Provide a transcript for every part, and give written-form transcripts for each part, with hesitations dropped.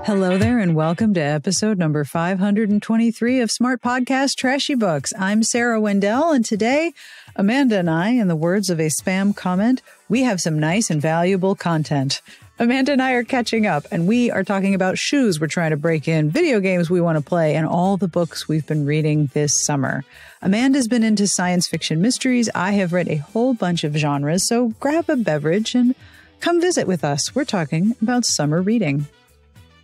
Hello there and welcome to episode number 523 of Smart Podcast Trashy Books. I'm Sarah Wendell, and today Amanda and I, in the words of a spam comment, we have some nice and valuable content. Amanda and I are catching up, and we are talking about shoes we're trying to break in, video games we want to play, and all the books we've been reading this summer. Amanda's been into science fiction mysteries. I have read a whole bunch of genres, so grab a beverage and come visit with us. We're talking about summer reading.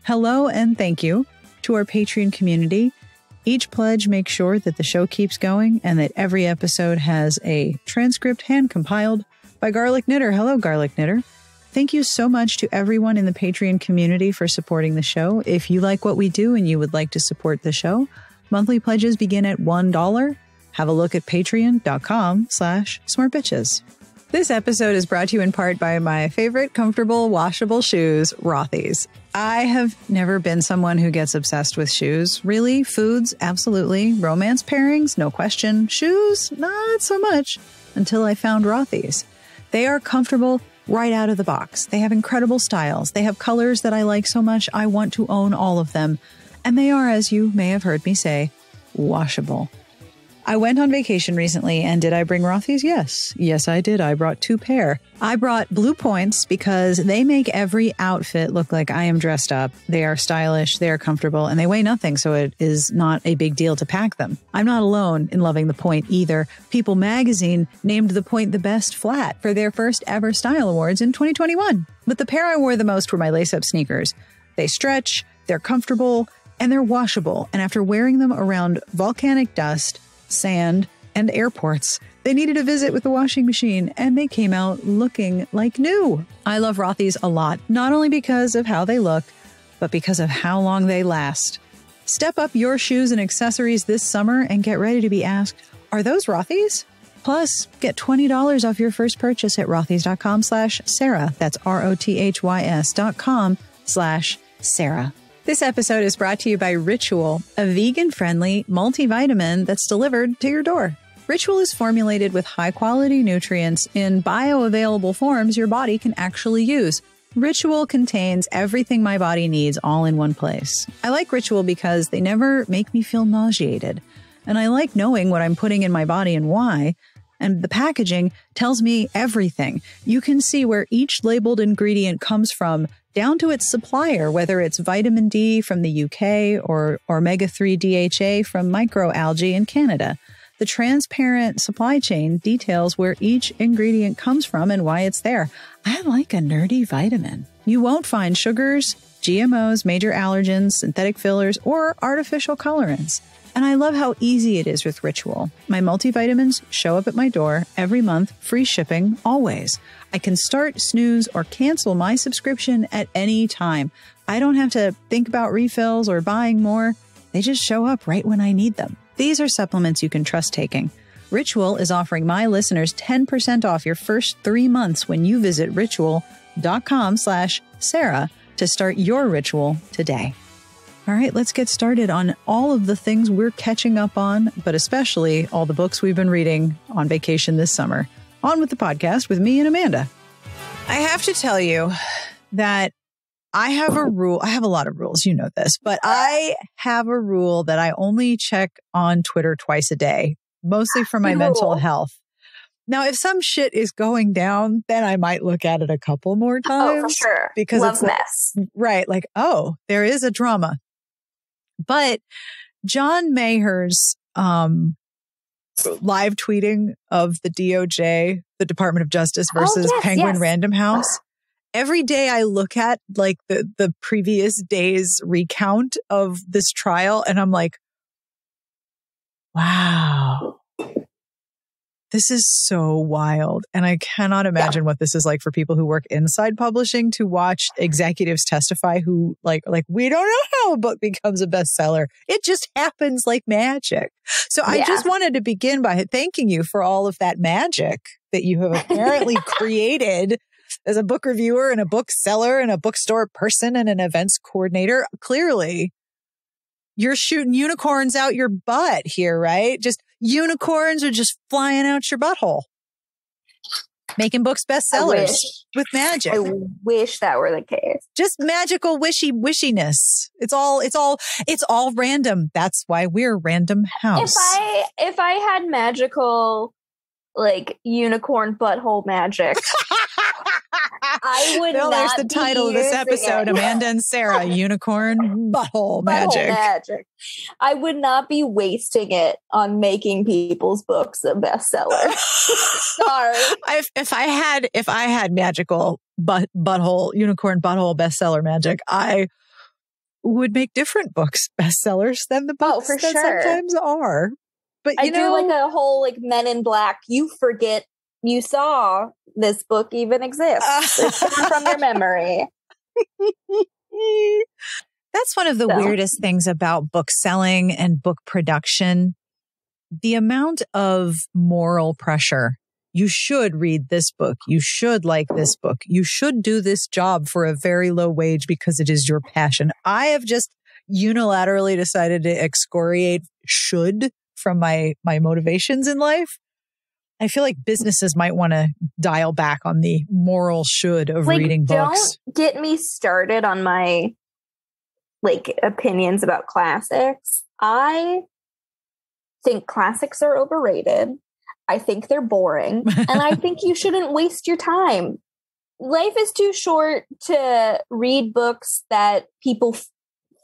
Hello and thank you to our Patreon community. Each pledge makes sure that the show keeps going and that every episode has a transcript hand-compiled by Garlic Knitter. Hello, Garlic Knitter. Thank you so much to everyone in the Patreon community for supporting the show. If you like what we do and you would like to support the show, monthly pledges begin at $1. Have a look at patreon.com/smartbitches. This episode is brought to you in part by my favorite comfortable washable shoes, Rothy's. I have never been someone who gets obsessed with shoes. Really? Foods? Absolutely. Romance pairings? No question. Shoes? Not so much. Until I found Rothy's. They are comfortable right out of the box. They have incredible styles. They have colors that I like so much I want to own all of them. And they are, as you may have heard me say, washable. I went on vacation recently, and did I bring Rothy's? Yes. Yes, I did. I brought 2 pair. I brought Blue Points because they make every outfit look like I am dressed up. They are stylish, they are comfortable, and they weigh nothing, so it is not a big deal to pack them. I'm not alone in loving the Point either. People magazine named the Point the best flat for their first ever style awards in 2021. But the pair I wore the most were my lace-up sneakers. They stretch, they're comfortable, and they're washable. And after wearing them around volcanic dust, sand, and airports, they needed a visit with the washing machine, and they came out looking like new. I love Rothy's a lot, not only because of how they look, but because of how long they last. Step up your shoes and accessories this summer and get ready to be asked, are those Rothy's? Plus, get $20 off your first purchase at rothys.com/Sarah. That's ROTHYS.com/Sarah. This episode is brought to you by Ritual, a vegan-friendly multivitamin that's delivered to your door. Ritual is formulated with high-quality nutrients in bioavailable forms your body can actually use. Ritual contains everything my body needs all in one place. I like Ritual because they never make me feel nauseated. And I like knowing what I'm putting in my body and why. And the packaging tells me everything. You can see where each labeled ingredient comes from, down to its supplier, whether it's vitamin D from the UK or omega-3 DHA from microalgae in Canada. The transparent supply chain details where each ingredient comes from and why it's there. I like a nerdy vitamin. You won't find sugars, GMOs, major allergens, synthetic fillers, or artificial colorants. And I love how easy it is with Ritual. My multivitamins show up at my door every month, free shipping, always. I can start, snooze, or cancel my subscription at any time. I don't have to think about refills or buying more. They just show up right when I need them. These are supplements you can trust taking. Ritual is offering my listeners 10% off your first 3 months when you visit ritual.com/Sarah to start your ritual today. All right, let's get started on all of the things we're catching up on, but especially all the books we've been reading on vacation this summer. On with the podcast with me and Amanda. I have to tell you that I have a rule. I have a lot of rules, you know this, but I have a rule that I only check on Twitter twice a day, mostly for my mental health. Now, if some shit is going down, then I might look at it a couple more times. Oh, for sure. Because love it's mess. Right. Like, oh, there is a drama. But John Maher's live tweeting of the DOJ, the Department of Justice versus Penguin Random House. Every day I look at like the previous day's recount of this trial and I'm like, wow, this is so wild. And I cannot imagine what this is like for people who work inside publishing to watch executives testify who like, we don't know how a book becomes a bestseller. It just happens like magic. So I just wanted to begin by thanking you for all of that magic that you have apparently created as a book reviewer and a bookseller and a bookstore person and an events coordinator. Clearly, you're shooting unicorns out your butt here, right? Just unicorns are just flying out your butthole. Making books bestsellers with magic. I wish that were the case. Just magical wishiness. It's all random. That's why we're Random House. If I had magical, like, unicorn butthole magic, I would not. There's the title of this episode: Amanda and Sarah, Unicorn Butthole Magic. I would not be wasting it on making people's books a bestseller. Sorry. If I had magical butthole, unicorn butthole bestseller magic, I would make different books bestsellers than the books that sometimes are. But I do like a whole, like, Men in Black. You forget you saw this book even exists. It's from your memory. That's one of the weirdest things about book selling and book production. The amount of moral pressure. You should read this book. You should like this book. You should do this job for a very low wage because it is your passion. I have just unilaterally decided to excoriate should from my motivations in life. I feel like businesses might want to dial back on the moral should of reading books. Don't get me started on my, like, opinions about classics. I think classics are overrated. I think they're boring. And I think you shouldn't waste your time. Life is too short to read books that people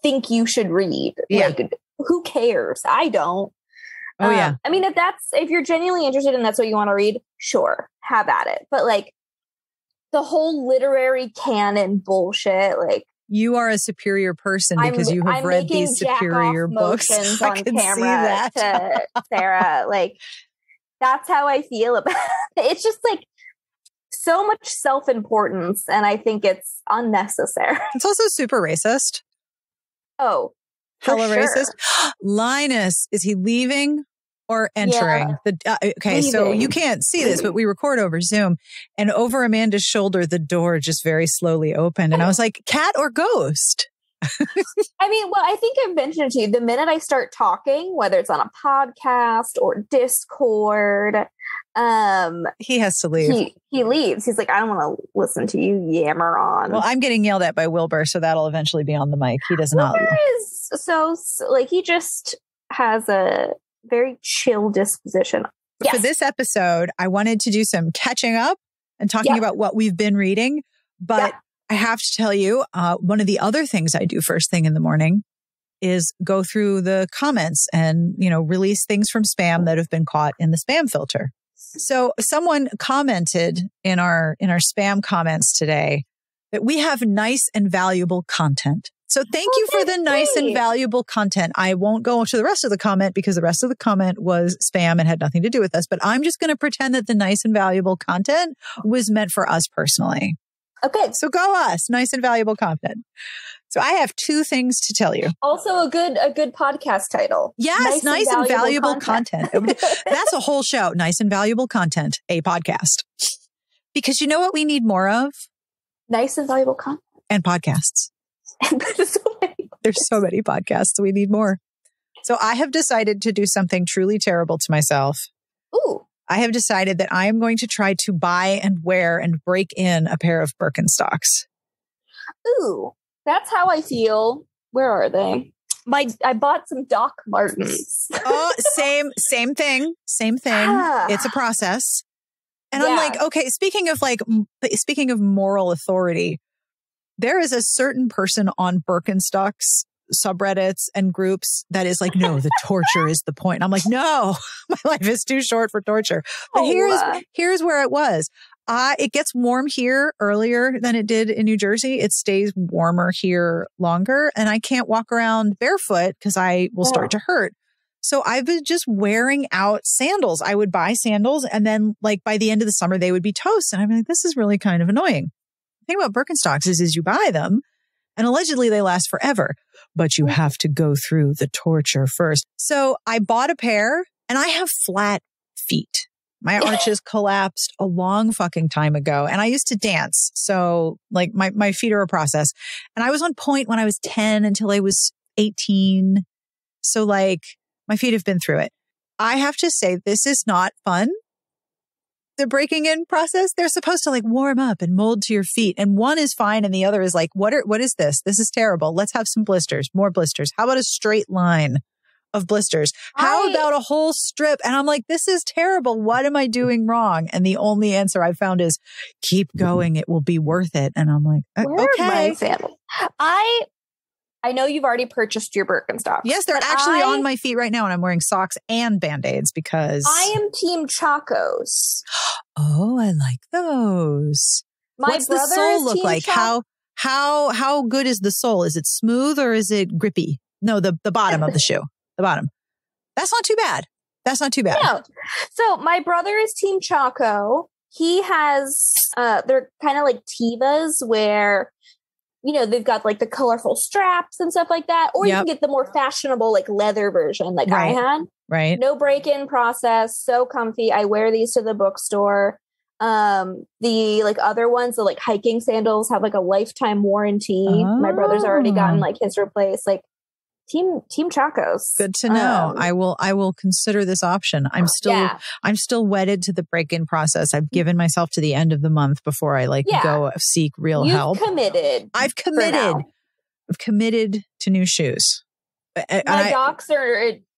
think you should read. Yeah. Like, who cares? I don't. Oh, yeah. I mean, if you're genuinely interested and that's what you want to read, sure, have at it. But, like, the whole literary canon bullshit, like, you are a superior person because you have read these superior books. I can see that. To Sarah, like, that's how I feel about it. It's just, like, so much self-importance, and I think it's unnecessary. It's also super racist. Oh, hella sure. racist. Linus, is he leaving or entering? Yeah. Okay, leaving. So you can't see this, but we record over Zoom, and over Amanda's shoulder, the door just very slowly opened, and I was like, cat or ghost? I mean, well, I think I've mentioned it to you. The minute I start talking, whether it's on a podcast or Discord, he has to leave. He leaves. He's like, I don't want to listen to you yammer on. Well, I'm getting yelled at by Wilbur, so that'll eventually be on the mic. He does not. Wilbur is so, like, he just has a very chill disposition. Yes. For this episode, I wanted to do some catching up and talking about what we've been reading, but I have to tell you, one of the other things I do first thing in the morning is go through the comments and, release things from spam that have been caught in the spam filter. So someone commented in our spam comments today that we have nice and valuable content. So thank you for the nice and valuable content. I won't go into the rest of the comment because the rest of the comment was spam and had nothing to do with us, but I'm just going to pretend that the nice and valuable content was meant for us personally. Okay. So go us, nice and valuable content. So I have two things to tell you. Also a good podcast title. Yes, nice and valuable content. That's a whole show. Nice and valuable content, a podcast. Because you know what we need more of? Nice and valuable content. And podcasts. There's so many podcasts. We need more. So I have decided to do something truly terrible to myself. Ooh. I have decided that I am going to try to buy and wear and break in a pair of Birkenstocks. Ooh, that's how I feel. Where are they? I bought some Doc Martens. Oh, same thing. It's a process. And I'm like, okay, speaking of moral authority, there is a certain person on Birkenstocks subreddits and groups that is like, no, the torture is the point. And I'm like, no, my life is too short for torture. But here's where it was. It gets warm here earlier than it did in New Jersey. It stays warmer here longer, and I can't walk around barefoot because I will start to hurt. So I've been just wearing out sandals. I would buy sandals, and then like by the end of the summer, they would be toast. And I'm like, this is really kind of annoying. The thing about Birkenstocks is you buy them and allegedly they last forever, but you have to go through the torture first. So I bought a pair and I have flat feet. My arches collapsed a long fucking time ago. And I used to dance. So like my feet are a process. And I was on point when I was 10 until I was 18. So like my feet have been through it. I have to say, this is not fun. the breaking in process, they're supposed to like warm up and mold to your feet. And one is fine. And the other is like, what is this? This is terrible. Let's have some blisters, more blisters. How about a straight line of blisters? How about a whole strip? And I'm like, this is terrible. What am I doing wrong? And the only answer I found is keep going. It will be worth it. And I'm like, okay. My sandals? I know you've already purchased your Birkenstocks. Yes, they're actually on my feet right now, and I'm wearing socks and Band-Aids because I am Team Chacos. Oh, I like those. What's the sole look like? How good is the sole? Is it smooth or is it grippy? No, the bottom of the shoe. The bottom. That's not too bad. No. So my brother is Team Chaco. He has they're kind of like Tevas where they've got like the colorful straps and stuff like that. Or you can get the more fashionable like leather version like I had. Right. No break-in process. So comfy. I wear these to the bookstore. The like other ones, the like hiking sandals have like a lifetime warranty. Oh. My brother's already gotten like his replaced. Like Team Chacos. Good to know. I will consider this option. I'm still wedded to the break-in process. I've given myself to the end of the month before I go seek real help. I've committed to new shoes. My docs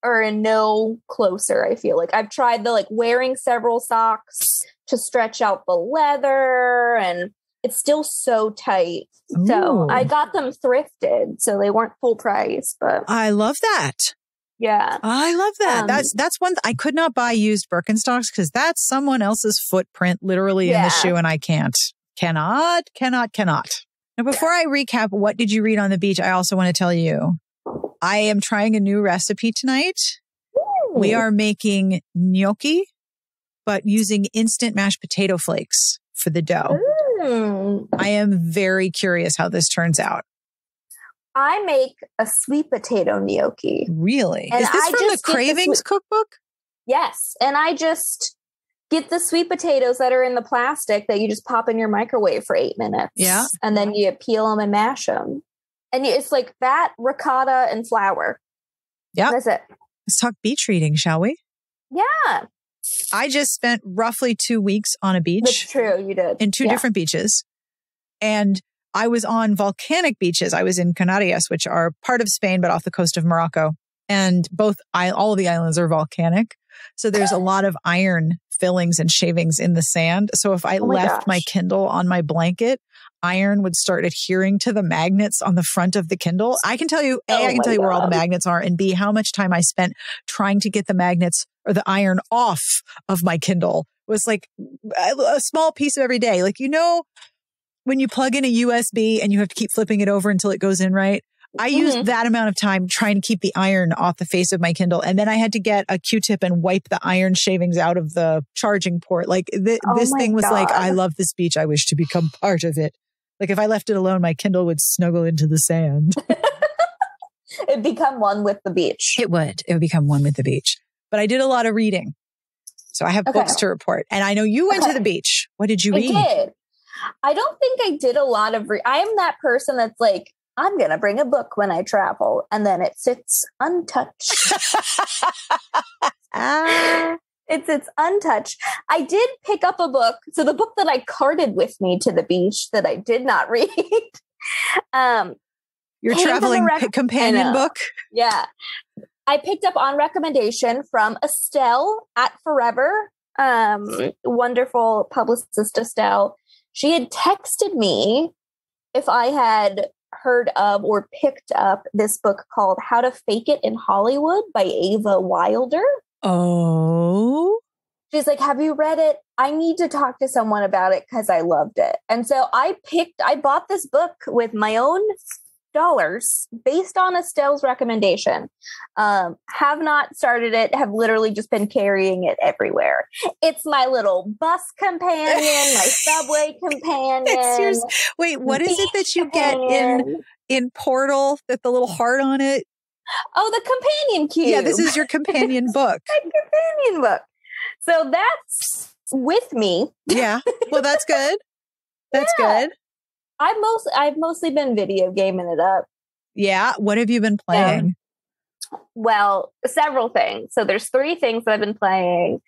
are no closer. I feel like I've tried the like wearing several socks to stretch out the leather, and it's still so tight. Ooh. So I got them thrifted, so they weren't full price. But I love that. Yeah, I love that. That's one. I could not buy used Birkenstocks because that's someone else's footprint, literally in the shoe, and I cannot. Now, before I recap, what did you read on the beach? I also want to tell you, I am trying a new recipe tonight. Ooh. We are making gnocchi, but using instant mashed potato flakes for the dough. Ooh. I am very curious how this turns out. I make a sweet potato gnocchi. Really? Is this from the Cravings cookbook? Yes. And I just get the sweet potatoes that are in the plastic that you just pop in your microwave for 8 minutes. Yeah. And then you peel them and mash them. And it's like that, ricotta, and flour. Yeah. That's it. Let's talk beach reading, shall we? Yeah. I just spent roughly 2 weeks on a beach. That's true. You did. In two different beaches. And I was on volcanic beaches. I was in Canarias, which are part of Spain, but off the coast of Morocco. And all of the islands are volcanic. So there's a lot of iron fillings and shavings in the sand. So if I left my Kindle on my blanket, iron would start adhering to the magnets on the front of the Kindle. I can tell you, I can tell you where all the magnets are, and B, how much time I spent trying to get the magnets or the iron off of my Kindle was like a small piece of every day. Like, when you plug in a USB and you have to keep flipping it over until it goes in right. I used that amount of time trying to keep the iron off the face of my Kindle. And then I had to get a Q-tip and wipe the iron shavings out of the charging port. Like this thing was like, I love this beach. I wish to become part of it. Like if I left it alone, my Kindle would snuggle into the sand. It'd become one with the beach. It would become one with the beach. But I did a lot of reading. So I have books to report. And I know you went to the beach. What did you read? I did. I don't think I did a lot of I am that person that's like, I'm going to bring a book when I travel. And then it sits untouched. It's untouched. I did pick up a book. So the book that I carted with me to the beach that I did not read. Your traveling companion book? Yeah. I picked up on recommendation from Estelle at Forever. Wonderful publicist Estelle. She had texted me if I had heard of or picked up this book called How to Fake It in Hollywood by Ava Wilder. Oh. She's like, have you read it? I need to talk to someone about it because I loved it. And so I bought this book with my own dollars based on Estelle's recommendation. Have not started it, have literally just been carrying it everywhere. It's my little bus companion, my subway companion. Wait, what is it that you get in Portal, that the little heart on it? Oh, the companion cube. Yeah, this is your companion book. My companion book. So that's with me. Yeah. Well, that's good. That's good. I've mostly been video gaming it up. Yeah. What have you been playing? Well, several things. So there's 3 things that I've been playing.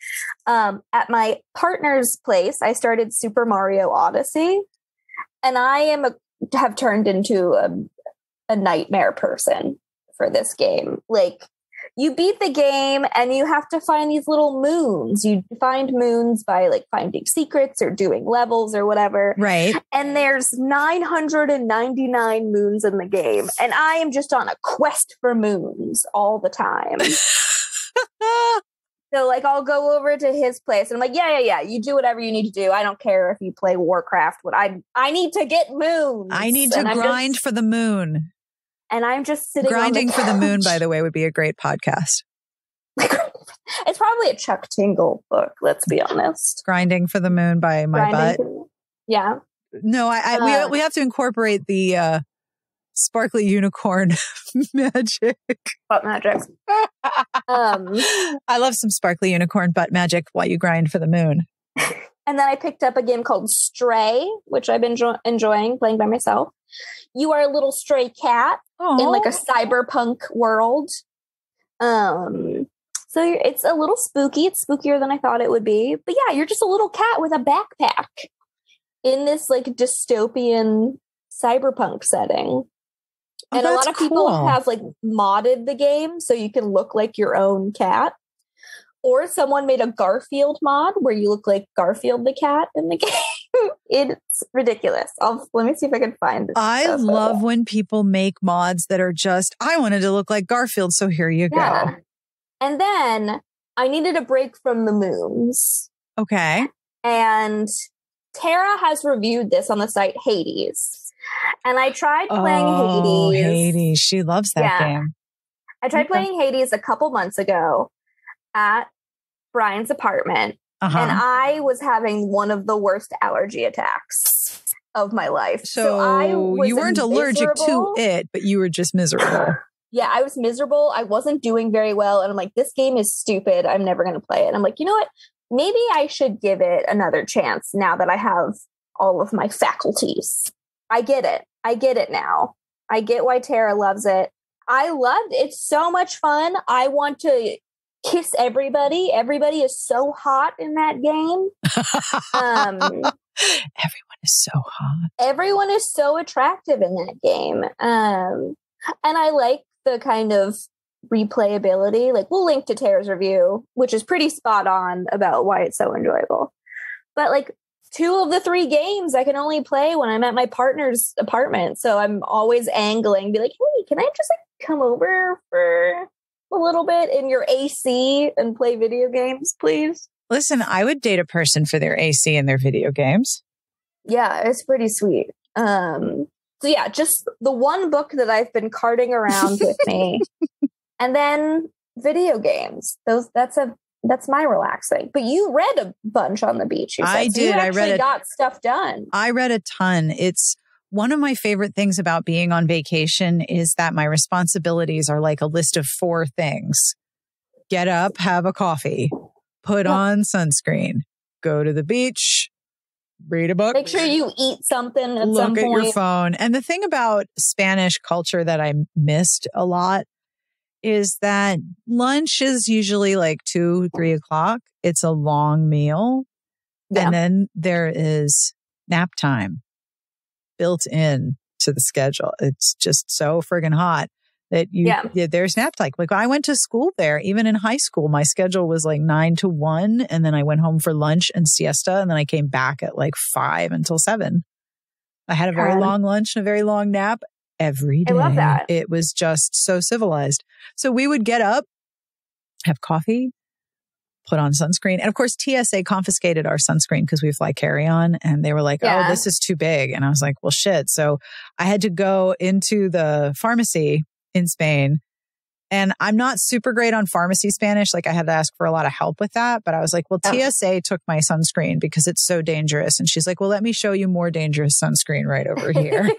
At my partner's place, I started Super Mario Odyssey, and I have turned into a nightmare person for this game. Like, you beat the game and you have to find these little moons. You find moons by like finding secrets or doing levels or whatever. Right. And there's 999 moons in the game. And I am just on a quest for moons all the time. So like, I'll go over to his place and I'm like, yeah. You do whatever you need to do. I don't care if you play Warcraft. I need to get moons. I need to grind for the moon. And I'm just sitting Grinding on the for the couch. Moon, by the way, would be a great podcast. It's probably a Chuck Tingle book, let's be honest. Grinding for the Moon by my butt. Yeah. No, we have to incorporate the sparkly unicorn magic. Butt magic. I love some sparkly unicorn butt magic while you grind for the moon. And then I picked up a game called Stray, which I've been enjoying playing by myself. You are a little stray cat in like a cyberpunk world. So it's a little spooky. It's spookier than I thought it would be. But yeah, you're just a little cat with a backpack in this like dystopian cyberpunk setting. And a lot of people have like modded the game so you can look like your own cat. Or someone made a Garfield mod where you look like Garfield the cat in the game. It's ridiculous. Let me see if I can find it. I love when people make mods that are just, I wanted to look like Garfield, so here you go. And then I needed a break from the moons. Okay. And Tara has reviewed this on the site Hades. And I tried playing Hades. Hades. She loves that game. I tried playing Hades a couple months ago at Brian's apartment, and I was having one of the worst allergy attacks of my life. So I was you weren't allergic to it, but you were just miserable. Yeah, I was miserable. I wasn't doing very well. And I'm like, this game is stupid. I'm never going to play it. And I'm like, you know what? Maybe I should give it another chance now that I have all of my faculties. I get it. I get it now. I get why Tara loves it. I loved it. It's so much fun. I want to kiss everybody. Everybody is so hot in that game. Everyone is so hot. Everyone is so attractive in that game. And I like the kind of replayability. Like, we'll link to Tara's review, which is pretty spot on about why it's so enjoyable. But like 2 of the 3 games I can only play when I'm at my partner's apartment. So I'm always angling, be like, hey, can I just like come over for a little bit in your AC and play video games, please? Listen, I would date a person for their AC and their video games. Yeah, it's pretty sweet. So yeah, just the one book that I've been carting around with me. And then video games. That's my relaxing. But you read a bunch on the beach. You said. I did. I got stuff done. I read a ton. It's one of my favorite things about being on vacation is that my responsibilities are like a list of 4 things. Get up, have a coffee, put on sunscreen, go to the beach, read a book. Make sure you eat something at some point. Look at your phone. And the thing about Spanish culture that I missed a lot is that lunch is usually like 2-3 o'clock. It's a long meal. Yeah. And then there is nap time built in to the schedule. It's just so friggin' hot that there's nap time. Like when I went to school there, even in high school, my schedule was like 9 to 1. And then I went home for lunch and siesta. And then I came back at like 5 until 7. I had a very long lunch and a very long nap every day. I love that. It was just so civilized. So we would get up, have coffee, put on sunscreen. And of course, TSA confiscated our sunscreen because we fly carry-on. And they were like, oh, this is too big. And I was like, well, shit. So I had to go into the pharmacy in Spain. And I'm not super great on pharmacy Spanish. Like I had to ask for a lot of help with that. But I was like, well, TSA took my sunscreen because it's so dangerous. And she's like, well, let me show you more dangerous sunscreen right over here.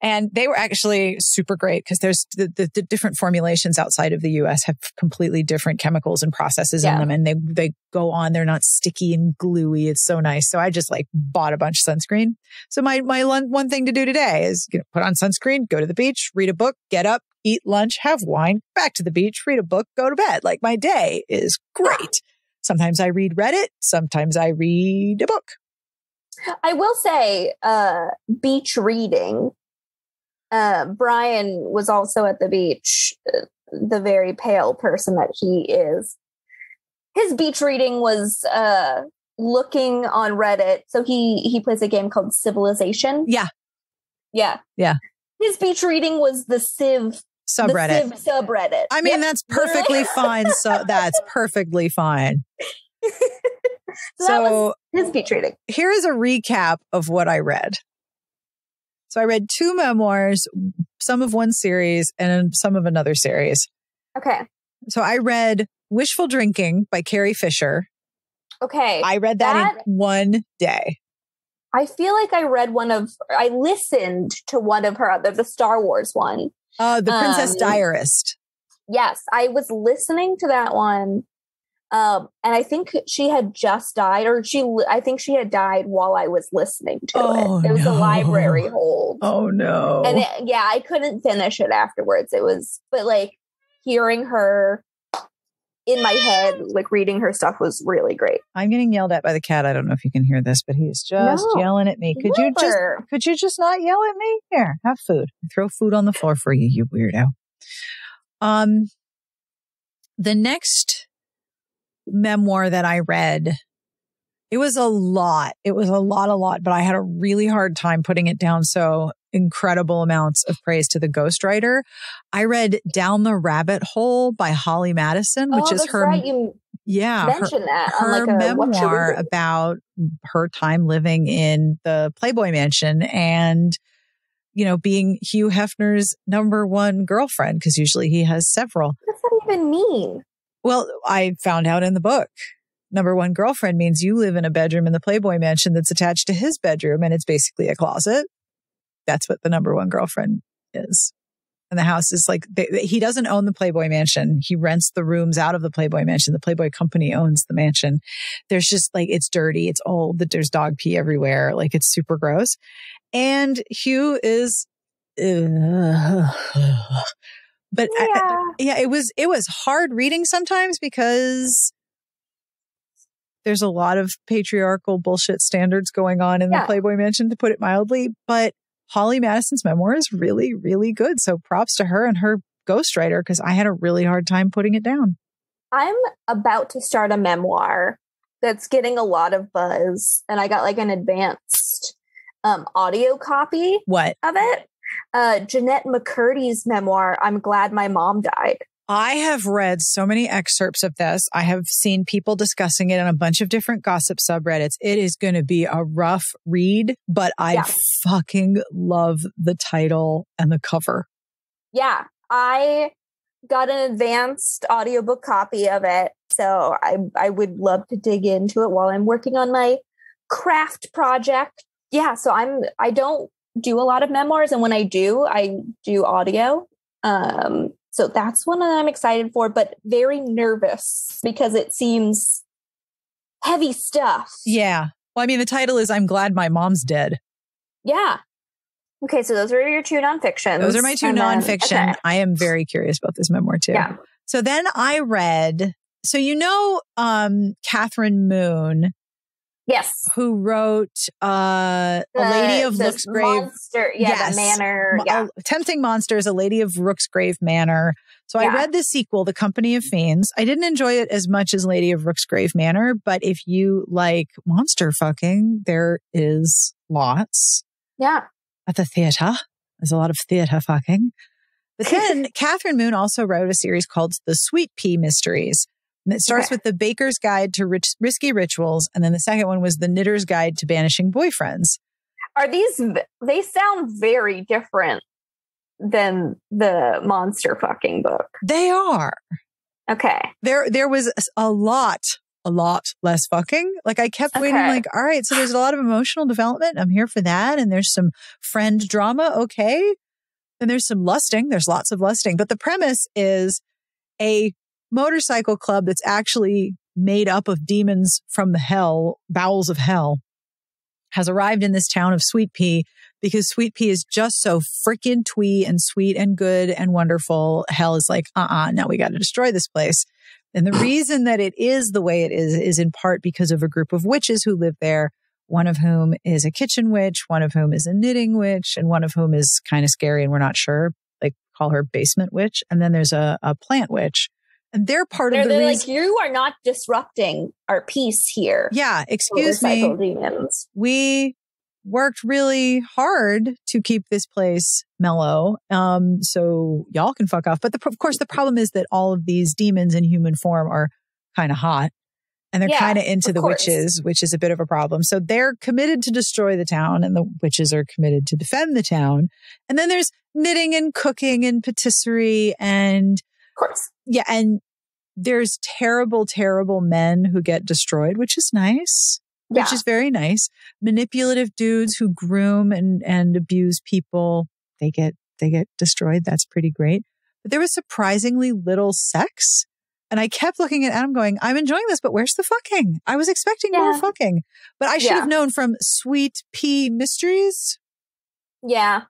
And they were actually super great because there's the different formulations outside of the US have completely different chemicals and processes in them. And they go on, they're not sticky and gluey. It's so nice. So I just like bought a bunch of sunscreen. So my one thing to do today is put on sunscreen, go to the beach, read a book, get up, eat lunch, have wine, back to the beach, read a book, go to bed. Like my day is great. Sometimes I read Reddit. Sometimes I read a book. I will say, beach reading. Brian was also at the beach, the very pale person that he is. His beach reading was looking on Reddit. So he plays a game called Civilization. Yeah. His beach reading was the Civ subreddit. The Civ subreddit. I mean, that's perfectly fine. So that's perfectly fine. So that was his beach reading. Here is a recap of what I read. So I read 2 memoirs, some of one series and some of another series. Okay. So I read Wishful Drinking by Carrie Fisher. Okay. I read that in one day. I feel like I listened to one of her other, the Star Wars one. The Princess Diarist. Yes. I was listening to that one. And I think she had just died, I think she had died while I was listening to it. It was a library hold. Oh no. And I couldn't finish it afterwards. But like hearing her in my head, like reading her stuff was really great. I'm getting yelled at by the cat. I don't know if you can hear this, but he's just yelling at me. Could you just not yell at me? Here, have food. Throw food on the floor for you, you weirdo. The next memoir that I read, it was a lot, but I had a really hard time putting it down. So incredible amounts of praise to the ghostwriter. I read Down the Rabbit Hole by Holly Madison, which is her, right. You mentioned that on her like a memoir about her time living in the Playboy Mansion and, you know, being Hugh Hefner's number one girlfriend, because usually he has several. What does that even mean? Well, I found out in the book. Number one girlfriend means you live in a bedroom in the Playboy Mansion that's attached to his bedroom, and it's basically a closet. That's what the number one girlfriend is. And the house is like, he doesn't own the Playboy Mansion. He rents the rooms out of the Playboy Mansion. The Playboy company owns the mansion. There's just like, it's dirty. It's old. There's dog pee everywhere. Like it's super gross. And Hugh is, but it was hard reading sometimes because there's a lot of patriarchal bullshit standards going on in the Playboy Mansion, to put it mildly. But Holly Madison's memoir is really, really good. So props to her and her ghostwriter, because I had a really hard time putting it down. I'm about to start a memoir that's getting a lot of buzz, and I got like an advanced audio copy of it. Jeanette McCurdy's memoir, I'm Glad My Mom Died. I have read so many excerpts of this. I have seen people discussing it on a bunch of different gossip subreddits. It is going to be a rough read, but I fucking love the title and the cover. Yeah, I got an advanced audiobook copy of it. So I would love to dig into it while I'm working on my craft project. Yeah, so I don't do a lot of memoirs, and when I do audio. So that's one that I'm excited for, but very nervous because it seems heavy stuff. Yeah. Well, I mean, the title is I'm Glad My Mom's Dead. Yeah. Okay, so those are your 2 nonfictions. Those are my 2 nonfiction. Okay. I am very curious about this memoir too. Yeah. So then I read, Catherine Moon. Yes. Who wrote A Lady of Rooksgrave. Monster, the manor. Tempting Monsters, A Lady of Rooksgrave Manor. So I read the sequel, The Company of Fiends. I didn't enjoy it as much as Lady of Rooksgrave Manor, but if you like monster fucking, there is lots. Yeah. At the theater. There's a lot of theater fucking. But then Catherine Moon also wrote a series called The Sweet Pea Mysteries. And it starts with The Baker's Guide to Risky Rituals. And then the second one was The Knitter's Guide to Banishing Boyfriends. They sound very different than the monster fucking book. They are. Okay. There was a lot less fucking. Like I kept waiting, like, all right, so there's a lot of emotional development. I'm here for that. And there's some friend drama. Okay. And there's some lusting. There's lots of lusting. But the premise is a motorcycle club that's actually made up of demons from the bowels of hell. has arrived in this town of Sweet Pea because Sweet Pea is just so freaking twee and sweet and good and wonderful. Hell is like, now we got to destroy this place. And the reason that it is the way it is in part because of a group of witches who live there, one of whom is a kitchen witch, one of whom is a knitting witch, and one of whom is kind of scary and we're not sure, like call her basement witch. And then there's a plant witch. And they're part of the reason. Like, you are not disrupting our peace here. Yeah, excuse me. Demons. We worked really hard to keep this place mellow. So y'all can fuck off. But of course, the problem is that all of these demons in human form are kind of hot. And they're kind of into the witches, which is a bit of a problem. So they're committed to destroy the town and the witches are committed to defend the town. And then there's knitting and cooking and patisserie and of course. Yeah. And there's terrible, terrible men who get destroyed, which is nice, which is very nice. Manipulative dudes who groom and abuse people. They get destroyed. That's pretty great. But there was surprisingly little sex. And I kept looking at Adam going, I'm enjoying this, but where's the fucking? I was expecting more fucking, but I should have known from Sweet Pea Mysteries. Yeah.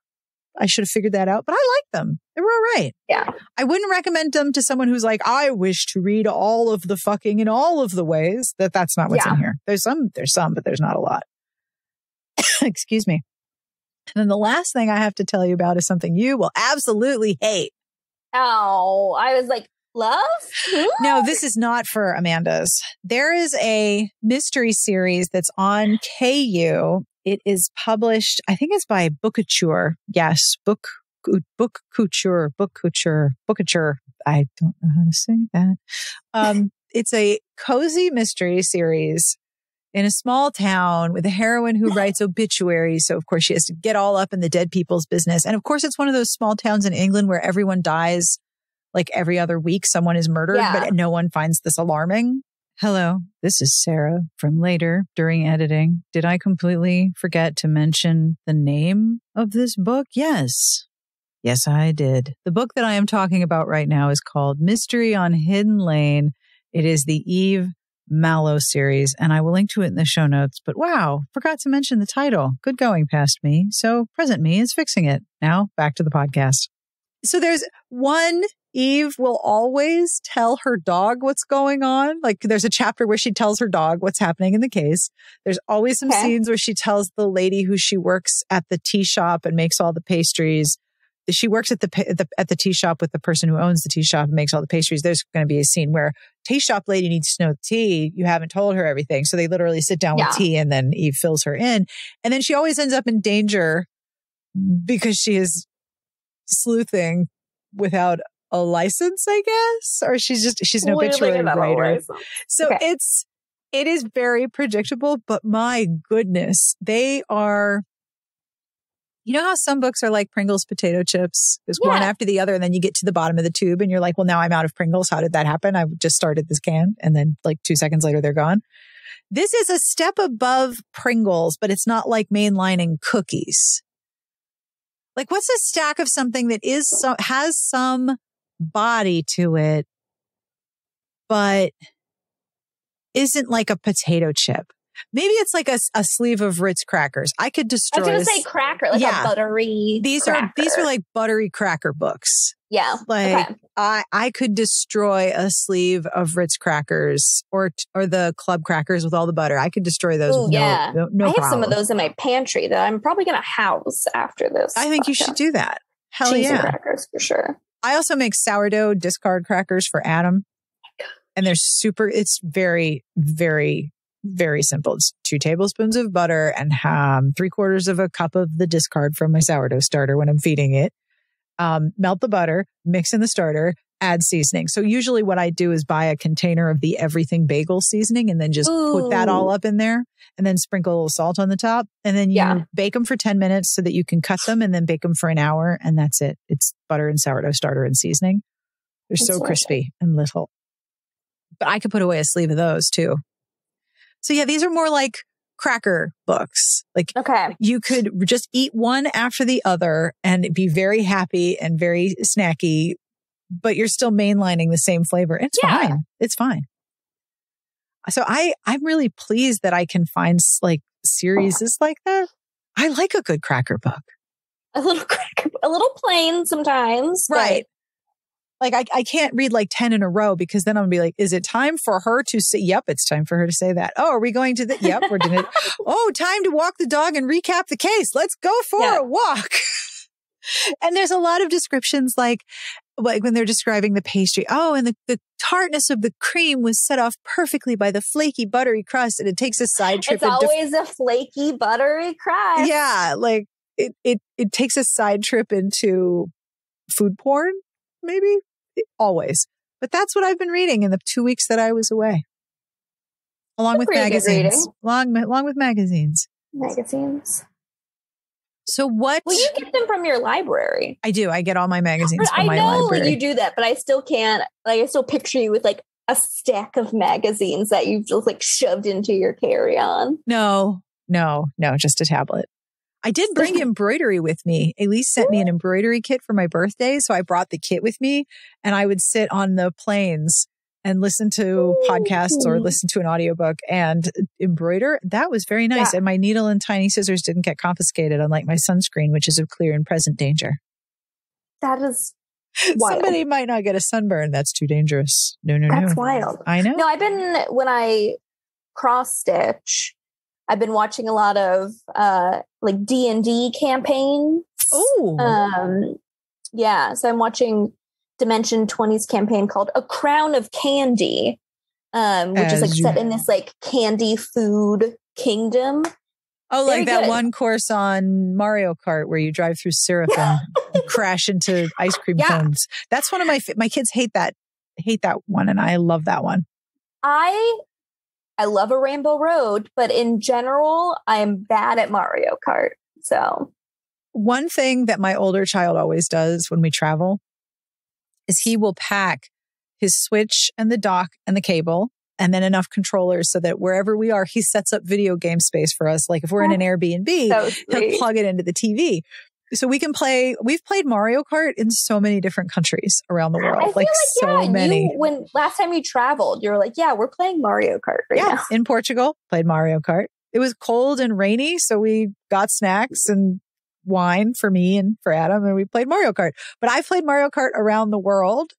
I should have figured that out, but I like them. They were all right. Yeah. I wouldn't recommend them to someone who's like, I wish to read all of the fucking in all of the ways. That's not what's in here. There's some, but there's not a lot. Excuse me. And then the last thing I have to tell you about is something you will absolutely hate. Oh, I was like, love? No, this is not for Amanda's. There is a mystery series that's on KU. It is published, I think it's by Bookouture. Yes, Bookouture. I don't know how to say that. It's a cozy mystery series in a small town with a heroine who writes obituaries. So, of course, she has to get all up in the dead people's business. And, of course, it's one of those small towns in England where everyone dies like every other week. Someone is murdered, but no one finds this alarming. Hello, this is Sarah from later during editing. Did I completely forget to mention the name of this book? Yes. Yes, I did. The book that I am talking about right now is called Mystery on Hidden Lane. It is the Eve Mallow series, and I will link to it in the show notes. But wow, forgot to mention the title. Good going, past me. So present me is fixing it. Now back to the podcast. So there's one, Eve will always tell her dog what's going on. Like there's a chapter where she tells her dog what's happening in the case. There's always some scenes where she tells the lady who she works at the tea shop and makes all the pastries. She works at the tea shop with the person who owns the tea shop and makes all the pastries. There's going to be a scene where tea shop lady needs to know the tea. You haven't told her everything. So they literally sit down with tea and then Eve fills her in. And then she always ends up in danger because she is sleuthing without a license, I guess, or she's an obituary writer. So it is very predictable, but my goodness, they are, you know how some books are like Pringles potato chips? There's one after the other, and then you get to the bottom of the tube and you're like, well, now I'm out of Pringles. How did that happen? I just started this can and then like 2 seconds later, they're gone. This is a step above Pringles, but it's not like mainlining cookies. Like, what's a stack of something that has some body to it, but isn't like a potato chip? Maybe it's like a sleeve of Ritz crackers. I could destroy. I was going to say cracker, like a buttery. These are like buttery cracker books. Yeah, like I could destroy a sleeve of Ritz crackers or the club crackers with all the butter. I could destroy those. Ooh, no I have problem. some of those in my pantry that I'm probably going to house after this. I think you should do that. Hell Cheesy yeah, crackers for sure. I also make sourdough discard crackers for Adam, and they're super. It's very, very, very simple. It's 2 tablespoons of butter and 3/4 of a cup of the discard from my sourdough starter when I'm feeding it. Melt the butter, mix in the starter, add seasoning. So usually what I do is buy a container of the everything bagel seasoning and then just put that all up in there and then sprinkle a little salt on the top. And then you bake them for 10 minutes so that you can cut them and then bake them for an hour. And that's it. It's butter and sourdough starter and seasoning. They're so crispy and little. But I could put away a sleeve of those too. So yeah, these are more like cracker books. Like you could just eat one after the other and be very happy and very snacky, but you're still mainlining the same flavor. It's fine. It's fine. So I'm really pleased that I can find like series is like that. I like a good cracker book. A little plain sometimes. Right. Like I can't read like 10 in a row because then I'm gonna be like, is it time for her to say, yep, it's time for her to say that. Oh, are we going to the, yep, we're doing it. Oh, time to walk the dog and recap the case. Let's go for a walk. And there's a lot of descriptions like when they're describing the pastry. Oh, and the tartness of the cream was set off perfectly by the flaky, buttery crust. And it takes a side trip. It's always a flaky, buttery crust. Yeah. Like it takes a side trip into food porn, maybe. Always. But that's what I've been reading in the 2 weeks that I was away. Along with magazines. Along with magazines. So what? Well, you get them from your library. I do. I get all my magazines from my library. I know you do that, but I still can't. Like, I still picture you with like a stack of magazines that you've just like shoved into your carry-on. No, just a tablet. I did bring embroidery with me. Elise sent me an embroidery kit for my birthday. So I brought the kit with me and I would sit on the planes and listen to podcasts or listen to an audiobook and embroider. That was very nice. Yeah. And my needle and tiny scissors didn't get confiscated, unlike my sunscreen, which is of clear and present danger. That is wild. Somebody might not get a sunburn. That's too dangerous. No. That's wild. I know. No, when I cross stitch, I've been watching a lot of like D&D campaigns. Oh. Yeah. So I'm watching Dimension 20's campaign called A Crown of Candy, which is like set in this like candy food kingdom. Oh, very like that one course on Mario Kart where you drive through syrup and crash into ice cream cones. That's one of my kids hate that one. And I love that one. I love a Rainbow Road, but in general, I'm bad at Mario Kart. So one thing that my older child always does when we travel is he will pack his Switch and the dock and the cable and then enough controllers so that wherever we are, he sets up video game space for us. Like if we're in an Airbnb, he'll plug it into the TV. So we can play. We've played Mario Kart in so many different countries around the world. Like so many. When last time you traveled, you were like, yeah, we're playing Mario Kart right now. In Portugal, played Mario Kart. It was cold and rainy. So we got snacks and wine for me and for Adam and we played Mario Kart. But I played Mario Kart around the world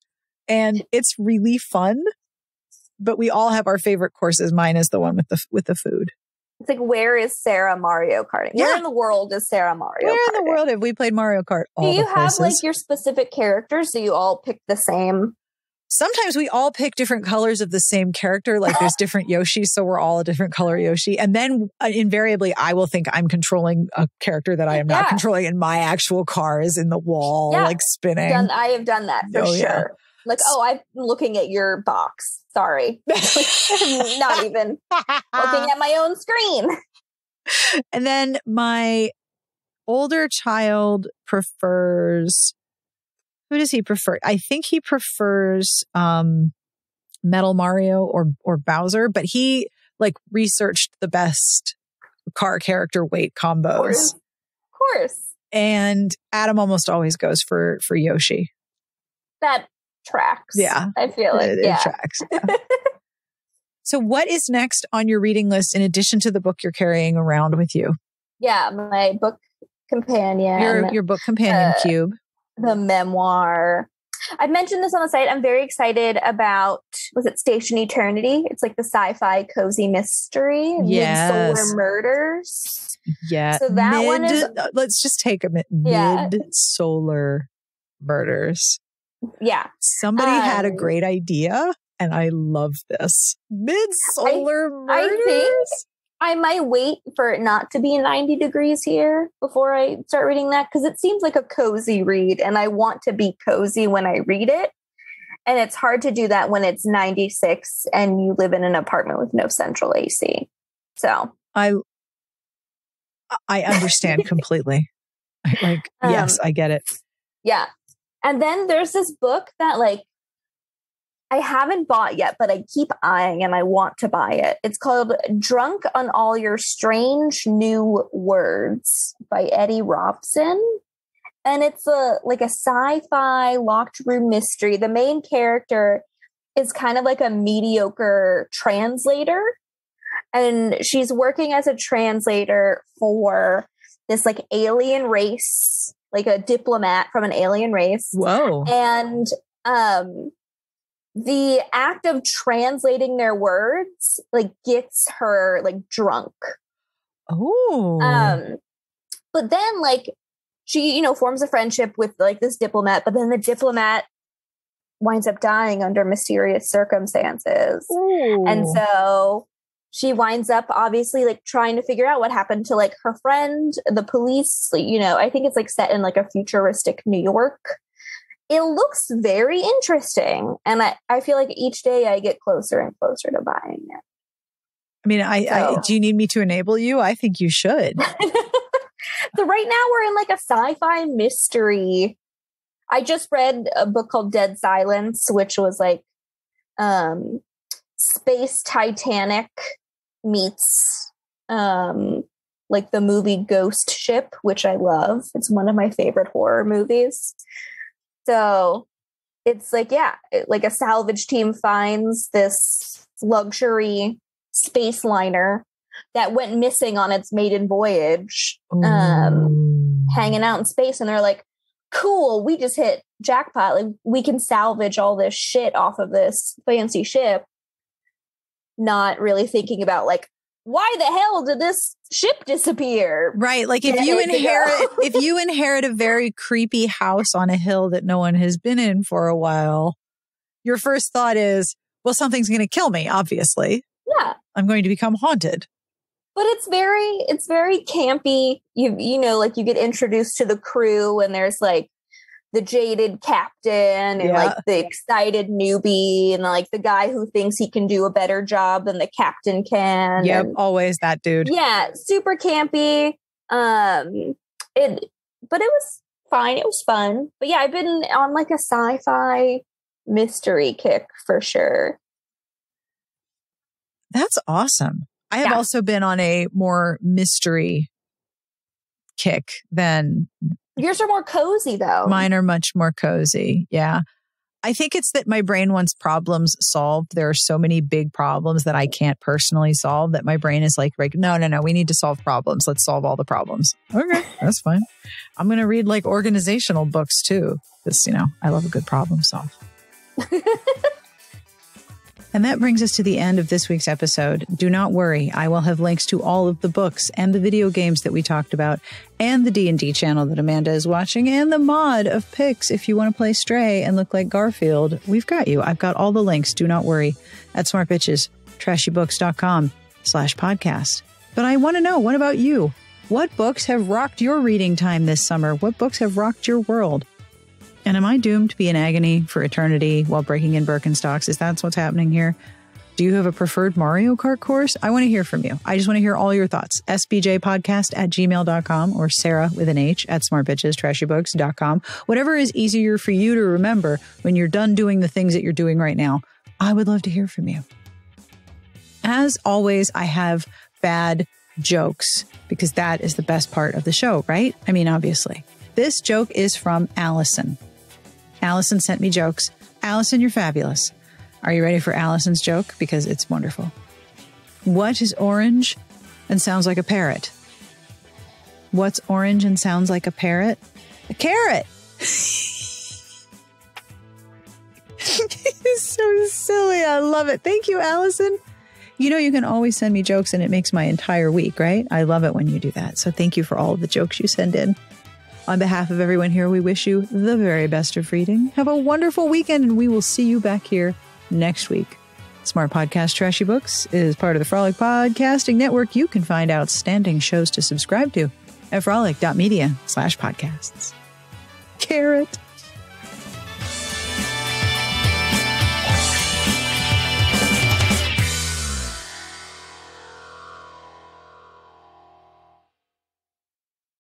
and it's really fun. But we all have our favorite courses. Mine is the one with the food. It's like, where is Sarah Mario Karting? Yeah. Where in the world is Sarah Mario Karting? Where in the world have we played Mario Kart? Do you have like your specific characters? Do you all pick the same? Sometimes we all pick different colors of the same character. Like there's different Yoshis, so we're all a different color Yoshi. And then invariably, I will think I'm controlling a character that I am not controlling, and my actual car is in the wall, like spinning. I have done that for sure. Yeah. Like, I'm looking at your box. Sorry. Not even looking at my own screen. And then my older child prefers, who does he prefer? I think he prefers Metal Mario or Bowser, but he like researched the best car character weight combos. Of course. And Adam almost always goes for Yoshi. That tracks. Yeah. I feel it. It tracks. Yeah. So what is next on your reading list in addition to the book you're carrying around with you? Yeah, my book companion. Your book companion cube. The memoir. I've mentioned this on the site. I'm very excited about, was it Station Eternity? It's like the sci-fi cozy mystery. Yes. Mid-solar murders. Yeah. So that one is... Let's just take a minute. Mid-solar murders. Yeah. Somebody had a great idea, and I love this. Mid-solar murders? I think I might wait for it not to be 90 degrees here before I start reading that, because it seems like a cozy read, and I want to be cozy when I read it. And it's hard to do that when it's 96 and you live in an apartment with no central AC. So I understand completely. Yes, I get it. Yeah. And then there's this book that like I haven't bought yet, but I keep eyeing and I want to buy it. It's called Drunk on All Your Strange New Words by Eddie Robson. And it's a sci-fi locked room mystery. The main character is kind of like a mediocre translator. And she's working as a translator for this like alien race, like a diplomat from an alien race. Whoa. And the act of translating their words like gets her like drunk. Oh. But then like she, you know, forms a friendship with like this diplomat, but then the diplomat winds up dying under mysterious circumstances. Ooh. And so she winds up obviously like trying to figure out what happened to like her friend, the police, like, you know, I think it's like set in like a futuristic New York. It looks very interesting. And I feel like each day I get closer and closer to buying it. I mean, do you need me to enable you? I think you should. So right now we're in like a sci-fi mystery. I just read a book called Dead Silence, which was like space Titanic meets like the movie Ghost Ship, which I love. It's one of my favorite horror movies. So it's like, yeah, like a salvage team finds this luxury space liner that went missing on its maiden voyage, hanging out in space. And they're like, cool, we just hit jackpot. Like, we can salvage all this shit off of this fancy ship. Not really thinking about like, why the hell did this ship disappear? Right. Like if you inherit a very creepy house on a hill that no one has been in for a while, your first thought is, well, something's going to kill me, obviously. Yeah. I'm going to become haunted. But it's very campy. You know, like you get introduced to the crew and there's like the jaded captain and like the excited newbie and like the guy who thinks he can do a better job than the captain can. Yep, and, always that dude. Yeah, super campy. But it was fine. It was fun. But yeah, I've been on like a sci-fi mystery kick for sure. That's awesome. I have also been on a more mystery kick than... Yours are more cozy, though. Mine are much more cozy. Yeah. I think it's that my brain wants problems solved. There are so many big problems that I can't personally solve that my brain is like, no, we need to solve problems. Let's solve all the problems. Okay, that's fine. I'm going to read like organizational books too. Because, you know, I love a good problem solve. And that brings us to the end of this week's episode. Do not worry. I will have links to all of the books and the video games that we talked about and the D&D channel that Amanda is watching and the mod of picks. If you want to play Stray and look like Garfield, we've got you. I've got all the links. Do not worry at smartbitches.trashybooks.com/podcast. But I want to know, what about you? What books have rocked your reading time this summer? What books have rocked your world? And am I doomed to be in agony for eternity while breaking in Birkenstocks? Is that what's happening here? Do you have a preferred Mario Kart course? I want to hear from you. I just want to hear all your thoughts. sbjpodcast@gmail.com or Sarah with an H at smartbitchestrashybooks.com. Whatever is easier for you to remember when you're done doing the things that you're doing right now. I would love to hear from you. As always, I have bad jokes because that is the best part of the show, right? I mean, obviously. This joke is from Allison. Allison sent me jokes. Allison, you're fabulous. Are you ready for Allison's joke? Because it's wonderful. What is orange and sounds like a parrot? What's orange and sounds like a parrot? A carrot. It's so silly. I love it. Thank you, Allison. You know, you can always send me jokes and it makes my entire week, right? I love it when you do that. So thank you for all of the jokes you send in. On behalf of everyone here, we wish you the very best of reading. Have a wonderful weekend, and we will see you back here next week. Smart Podcast Trashy Books is part of the Frolic Podcasting Network. You can find outstanding shows to subscribe to at frolic.media/podcasts. Carrot.